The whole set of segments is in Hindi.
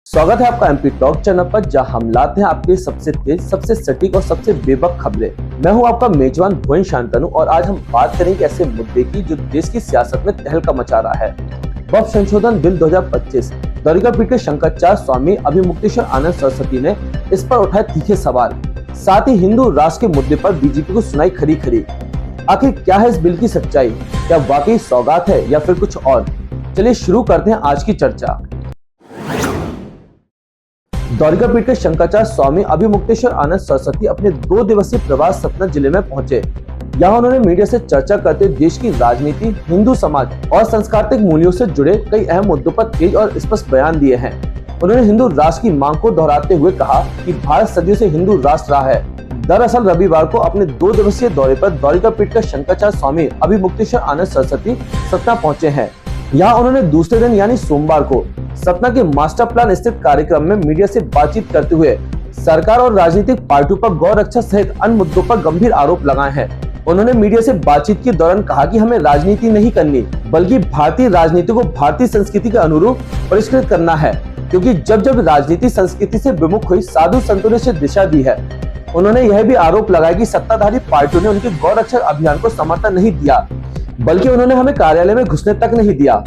स्वागत है आपका एमपी टॉक चैनल पर, जहां हम लाते हैं आपके सबसे तेज, सबसे सटीक और सबसे बेबाक खबरें। मैं हूं आपका मेजबान भुवन शांतनु और आज हम बात करेंगे ऐसे मुद्दे की जो देश की सियासत में तहलका मचा रहा है। वक्फ संशोधन बिल 2025। द्वारिका पीठ के शंकराचार्य स्वामी अभिमुक्तेश्वर आनंद सरस्वती ने इस पर उठाए तीखे सवाल। साथ ही हिंदू राष्ट्र के मुद्दे पर बीजेपी को सुनाई खरी खरी। आखिर क्या है इस बिल की सच्चाई? क्या वाकई सौगात है या फिर कुछ और? चलिए शुरू करते हैं आज की चर्चा। द्वारिका पीठ के शंकराचार्य स्वामी अभिमुक्तेश्वर आनंद सरस्वती अपने 2 दिवसीय प्रवास सतना जिले में पहुंचे। यहां उन्होंने मीडिया से चर्चा करते हुए देश की राजनीति, हिंदू समाज और सांस्कृतिक मूल्यों से जुड़े कई अहम मुद्दों पर तेज और स्पष्ट बयान दिए हैं। उन्होंने हिंदू राष्ट्र की मांग को दोहराते हुए कहा कि भारत सदियों से हिंदू राष्ट्र रहा है। दरअसल रविवार को अपने 2 दिवसीय दौरे पर द्वारिका पीठ के शंकराचार्य स्वामी अभिमुक्तेश्वर आनंद सरस्वती सतना पहुंचे हैं। यहाँ उन्होंने दूसरे दिन यानी सोमवार को सतना के मास्टर प्लान स्थित कार्यक्रम में मीडिया से बातचीत करते हुए सरकार और राजनीतिक पार्टियों पर गौ रक्षा सहित अन्य मुद्दों पर गंभीर आरोप लगाए हैं। उन्होंने मीडिया से बातचीत के दौरान कहा कि हमें राजनीति नहीं करनी, बल्कि भारतीय राजनीति को भारतीय संस्कृति के अनुरूप परिष्कृत करना है, क्योंकि जब जब राजनीति संस्कृति से विमुख हुई, साधु संतों ने इसे दिशा दी है। उन्होंने यह भी आरोप लगाया कि सत्ताधारी पार्टियों ने उनके गौ रक्षा अभियान को समर्थन नहीं दिया, बल्कि उन्होंने हमें कार्यालय में घुसने तक नहीं दिया।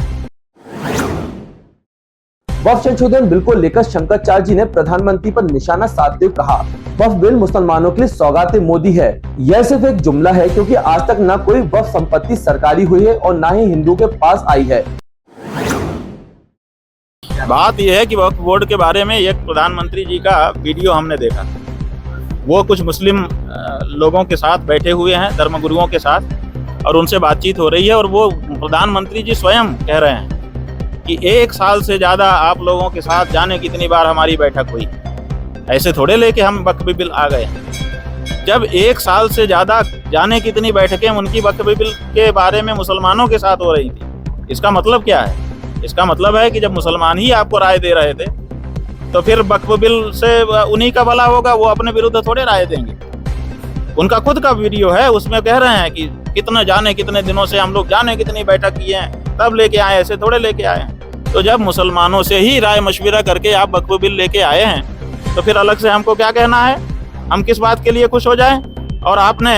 वक्फ संशोधन बिल को लेकर शंकराचार्य जी ने प्रधानमंत्री पर निशाना साधते हुए कहा, वक्फ बिल मुसलमानों के लिए सौगात मोदी है। यह सिर्फ एक जुमला है, क्योंकि आज तक न कोई वक्फ संपत्ति सरकारी हुई है और न ही हिंदुओं के पास आई है। बात यह है कि वक्फ बोर्ड के बारे में एक प्रधानमंत्री जी का वीडियो हमने देखा। वो कुछ मुस्लिम लोगों के साथ बैठे हुए हैं, धर्मगुरुओं के साथ, और उनसे बातचीत हो रही है। और वो प्रधानमंत्री जी स्वयं कह रहे हैं कि 1 साल से ज्यादा आप लोगों के साथ जाने कितनी बार हमारी बैठक हुई। ऐसे थोड़े लेके हम वक्फ बिल आ गए। जब 1 साल से ज्यादा जाने कितनी बैठकें उनकी वक्फ बिल के बारे में मुसलमानों के साथ हो रही थी, इसका मतलब क्या है? इसका मतलब है कि जब मुसलमान ही आपको राय दे रहे थे, तो फिर वक्फ बिल से उन्हीं का भला होगा, वो अपने विरुद्ध थोड़े राय देंगे। उनका खुद का वीडियो है, उसमें कह रहे हैं कि कितने दिनों से हम लोग जाने कितनी बैठक किए हैं, तब लेके आए, ऐसे थोड़े लेके आए हैं। तो जब मुसलमानों से ही राय मशविरा करके आप वक्फ बिल लेके आए हैं, तो फिर अलग से हमको क्या कहना है? हम किस बात के लिए खुश हो जाएं? और आपने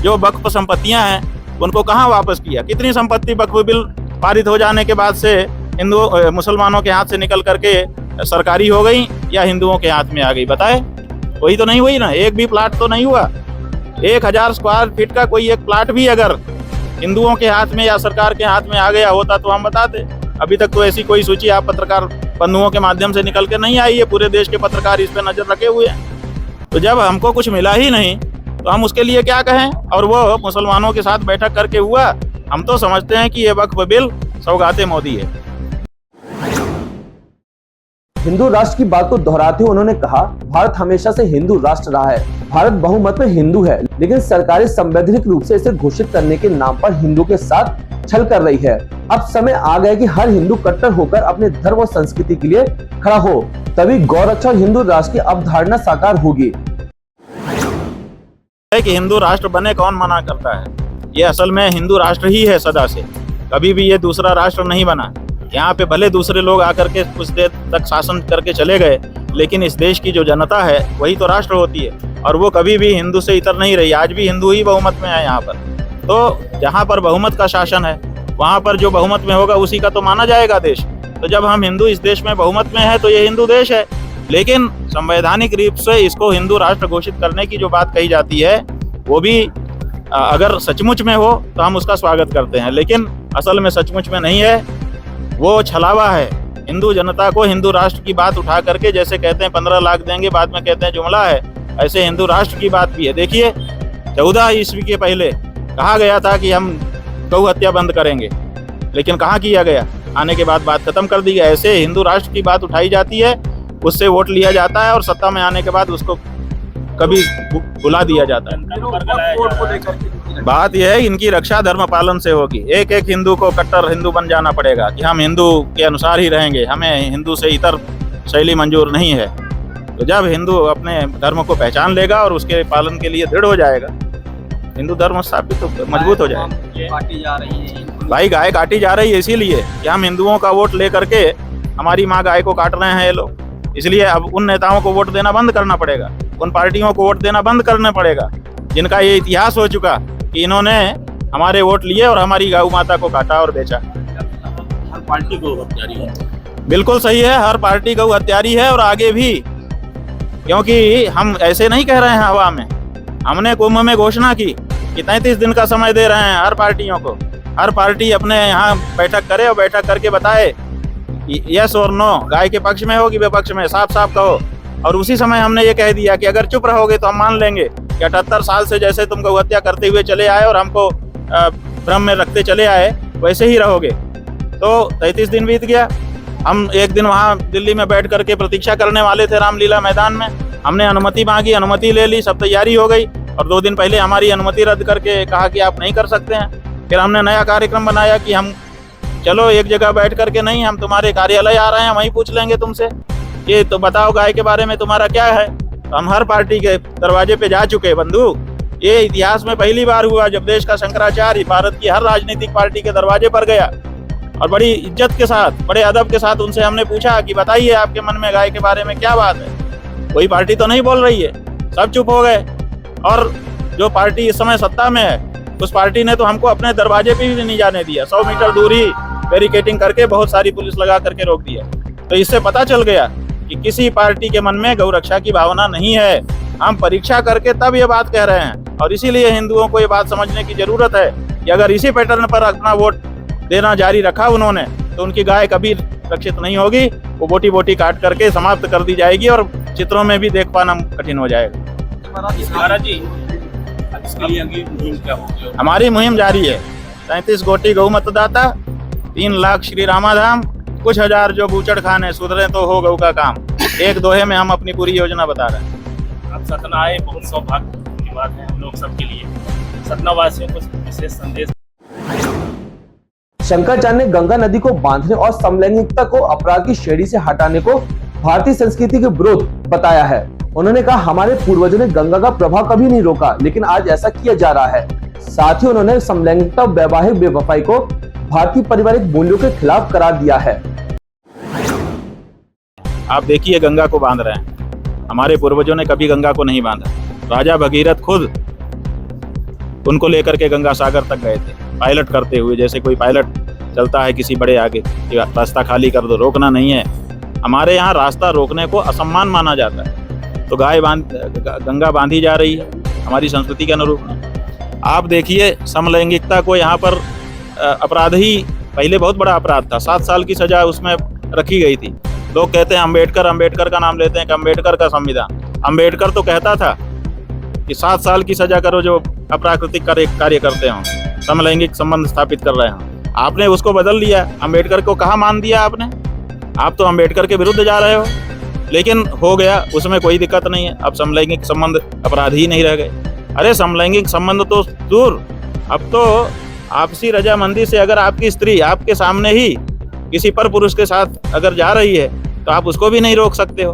जो वक्फ संपत्तियां हैं उनको कहाँ वापस किया? कितनी संपत्ति वक्फ बिल पारित हो जाने के बाद से मुसलमानों के हाथ से निकल करके सरकारी हो गई या हिंदुओं के हाथ में आ गई? बताए, वही तो नहीं हुई ना। एक भी प्लाट तो नहीं हुआ। 1000 स्क्वायर फीट का कोई एक प्लाट भी अगर हिंदुओं के हाथ में या सरकार के हाथ में आ गया होता तो हम बताते। अभी तक तो ऐसी कोई सूची आप पत्रकार बंधुओं के माध्यम से निकल के नहीं आई है। पूरे देश के पत्रकार इस पे नजर रखे हुए हैं। तो जब हमको कुछ मिला ही नहीं तो हम उसके लिए क्या कहें? और वो मुसलमानों के साथ बैठक करके हुआ। हम तो समझते हैं कि ये वक्फ बिल सौगाते मोदी है। हिंदू राष्ट्र की बात को दोहराते हुए उन्होंने कहा, भारत हमेशा से हिंदू राष्ट्र रहा है। भारत बहुमत में हिंदू है, लेकिन सरकारें संवैधानिक रूप से इसे घोषित करने के नाम पर हिंदू के साथ छल कर रही है। अब समय आ गया कि हर हिंदू कट्टर होकर अपने धर्म और संस्कृति के लिए खड़ा हो, तभी गौ रक्षा और हिंदू राष्ट्र की अवधारणा साकार होगी। कि हिंदू राष्ट्र बने, कौन मना करता है? ये असल में हिंदू राष्ट्र ही है सदा से, कभी भी ये दूसरा राष्ट्र नहीं बना। यहाँ पे भले दूसरे लोग आकर के कुछ देर तक शासन करके चले गए, लेकिन इस देश की जो जनता है वही तो राष्ट्र होती है, और वो कभी भी हिंदू से इतर नहीं रही। आज भी हिंदू ही बहुमत में है यहाँ पर। तो जहाँ पर बहुमत का शासन है, वहाँ पर जो बहुमत में होगा उसी का तो माना जाएगा देश। तो जब हम हिंदू इस देश में बहुमत में है तो ये हिंदू देश है। लेकिन संवैधानिक रूप से इसको हिंदू राष्ट्र घोषित करने की जो बात कही जाती है, वो भी अगर सचमुच में हो तो हम उसका स्वागत करते हैं, लेकिन असल में सचमुच में नहीं है, वो छलावा है। हिंदू जनता को हिंदू राष्ट्र की बात उठा करके, जैसे कहते हैं 15 लाख देंगे, बाद में कहते हैं जुमला है, ऐसे हिंदू राष्ट्र की बात भी है। देखिए 14 ईस्वी के पहले कहा गया था कि हम गौ हत्या बंद करेंगे, लेकिन कहाँ किया गया? आने के बाद बात खत्म कर दी गई। ऐसे हिंदू राष्ट्र की बात उठाई जाती है, उससे वोट लिया जाता है, और सत्ता में आने के बाद उसको कभी भुला दिया जाता है। बात यह है, इनकी रक्षा धर्म पालन से होगी। एक एक हिंदू को कट्टर हिंदू बन जाना पड़ेगा कि हम हिंदू के अनुसार ही रहेंगे, हमें हिंदू से इतर शैली मंजूर नहीं है। तो जब हिंदू अपने धर्म को पहचान लेगा और उसके पालन के लिए दृढ़ हो जाएगा, हिंदू धर्म स्थापित तो मजबूत हो जाएगा। भाई गाय काटी जा रही है इसीलिए कि हम हिंदुओं का वोट ले करके हमारी माँ गाय को काट रहे हैं ये लोग। इसलिए अब उन नेताओं को वोट देना बंद करना पड़ेगा, उन पार्टियों को वोट देना बंद करना पड़ेगा जिनका ये इतिहास हो चुका कि इन्होंने हमारे वोट लिए और हमारी गौ माता को काटा और बेचा। हर पार्टी को हत्यारी है। बिल्कुल सही है, हर पार्टी गौ हत्यारी है और आगे भी, क्योंकि हम ऐसे नहीं कह रहे हैं हवा में। हमने कुंभ में घोषणा की कि 33 दिन का समय दे रहे हैं हर पार्टियों को। हर पार्टी अपने यहाँ बैठक करे और बैठक करके बताए कि यस और नो, गाय के पक्ष में हो कि विपक्ष में, साफ साफ कहो। और उसी समय हमने ये कह दिया कि अगर चुप रहोगे तो हम मान लेंगे कि 78 साल से जैसे तुम गौ हत्या करते हुए चले आए और हमको भ्रम में रखते चले आए वैसे ही रहोगे। तो 33 दिन बीत गया। हम एक दिन वहाँ दिल्ली में बैठ करके प्रतीक्षा करने वाले थे रामलीला मैदान में। हमने अनुमति मांगी, अनुमति ले ली, सब तैयारी हो गई और 2 दिन पहले हमारी अनुमति रद्द करके कहा कि आप नहीं कर सकते हैं। फिर हमने नया कार्यक्रम बनाया कि हम चलो एक जगह बैठ करके नहीं, हम तुम्हारे कार्यालय आ रहे हैं, वहीं पूछ लेंगे तुमसे कि तो बताओ गाय के बारे में तुम्हारा क्या है। तो हम हर पार्टी के दरवाजे पे जा चुके बंधु। ये इतिहास में पहली बार हुआ जब देश का शंकराचार्य भारत की हर राजनीतिक पार्टी के दरवाजे पर गया और बड़ी इज्जत के साथ, बड़े अदब के साथ उनसे हमने पूछा कि बताइए आपके मन में गाय के बारे में क्या बात है। कोई पार्टी तो नहीं बोल रही है, सब चुप हो गए। और जो पार्टी इस समय सत्ता में है उस पार्टी ने तो हमको अपने दरवाजे पे भी नहीं जाने दिया। 100 मीटर दूरी बैरिकेडिंग करके बहुत सारी पुलिस लगा करके रोक दिया। तो इससे पता चल गया कि किसी पार्टी के मन में गौ रक्षा की भावना नहीं है। हम परीक्षा करके तब ये बात कह रहे हैं और इसीलिए हिंदुओं को ये बात समझने की जरूरत है कि अगर इसी पैटर्न पर अपना वोट देना जारी रखा उन्होंने तो उनकी गाय कभी रक्षित नहीं होगी, वो बोटी बोटी काट करके समाप्त कर दी जाएगी और चित्रों में भी देख पाना कठिन हो जाएगा। महाराज जी, इसके लिए अगली मुहिम क्या होगी? हमारी मुहिम जारी है। 33 कोटि गौ मतदाता, 3 लाख श्री रामाधाम, कुछ हजार जो बूचड़ खाने, सुधरे तो हो गौ का काम। एक दोहे में हम अपनी पूरी योजना बता रहे हैं। आप सतना आए, बहुत सौभाग्य की बात है हम लोग सबके लिए। सतना वासियों को विशेष संदेश। शंकराचार्य ने गंगा नदी को बांधने और समलैंगिकता को अपराध की श्रेणी से हटाने को भारतीय संस्कृति के विरोध बताया है। उन्होंने कहा हमारे पूर्वजों ने गंगा का प्रवाह कभी नहीं रोका, लेकिन आज ऐसा किया जा रहा है। साथ ही उन्होंने समलैंगिकता और वैवाहिक बेवफाई को भारतीय पारिवारिक मूल्यों के खिलाफ करार दिया है। आप देखिए गंगा को बांध रहे हैं, हमारे पूर्वजों ने कभी गंगा को नहीं बांधा। राजा भगीरथ खुद उनको लेकर के गंगा सागर तक गए थे पायलट करते हुए, जैसे कोई पायलट चलता है किसी बड़े आगे कि रास्ता खाली कर दो, रोकना नहीं है। हमारे यहाँ रास्ता रोकने को असम्मान माना जाता है। तो गंगा बांधी जा रही है हमारी संस्कृति के अनुरूप। आप देखिए समलैंगिकता को यहाँ पर अपराध ही पहले बहुत बड़ा अपराध था, 7 साल की सजा उसमें रखी गई थी। लोग कहते हैं अम्बेडकर का नाम लेते हैं कि अम्बेडकर का संविधान। अम्बेडकर तो कहता था कि 7 साल की सजा करो जो अप्राकृतिक कार्य करते हो, समलैंगिक संबंध स्थापित कर रहे हो। आपने उसको बदल लिया, अम्बेडकर को कहाँ मान दिया आपने। आप तो अम्बेडकर के विरुद्ध जा रहे हो, लेकिन हो गया, उसमें कोई दिक्कत नहीं है। अब समलैंगिक संबंध अपराध ही नहीं रह गए। अरे समलैंगिक संबंध तो दूर, अब तो आपसी रजामंदी से अगर आपकी स्त्री आपके सामने ही किसी पर पुरुष के साथ अगर जा रही है तो आप उसको भी नहीं रोक सकते हो।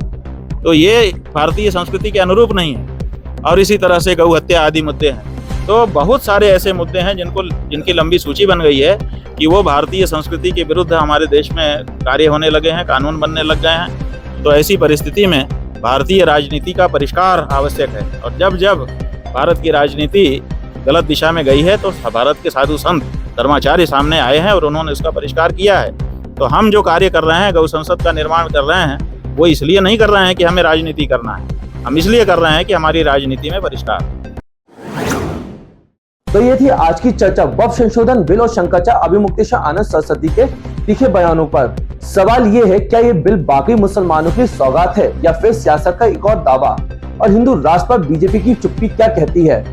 तो ये भारतीय संस्कृति के अनुरूप नहीं है। और इसी तरह से गौ हत्या आदि मुद्दे हैं। तो बहुत सारे ऐसे मुद्दे हैं जिनकी लंबी सूची बन गई है कि वो भारतीय संस्कृति के विरुद्ध हमारे देश में कार्य होने लगे हैं, कानून बनने लग गए हैं। तो ऐसी परिस्थिति में भारतीय राजनीति का परिष्कार आवश्यक है। और जब जब भारत की राजनीति गलत दिशा में गई है तो भारत के साधु संत धर्माचार्य सामने आए हैं और उन्होंने उसका परिष्कार किया है। तो हम जो कार्य कर रहे हैं, गौ संसद का निर्माण कर रहे हैं, वो इसलिए नहीं कर रहे हैं कि हमें राजनीति करना है, हम इसलिए कर रहे हैं कि हमारी राजनीति में परिष्कार। तो ये थी आज की चर्चा वक्फ संशोधन बिल और शंकराचार्य अभिमुक्तेश्वर आनंद सरस्वती के तीखे बयानों पर। सवाल ये है, क्या ये बिल बाकी मुसलमानों की सौगात है या फिर सियासत का एक और दावा? और हिंदू राष्ट्र पर बीजेपी की चुप्पी क्या कहती है?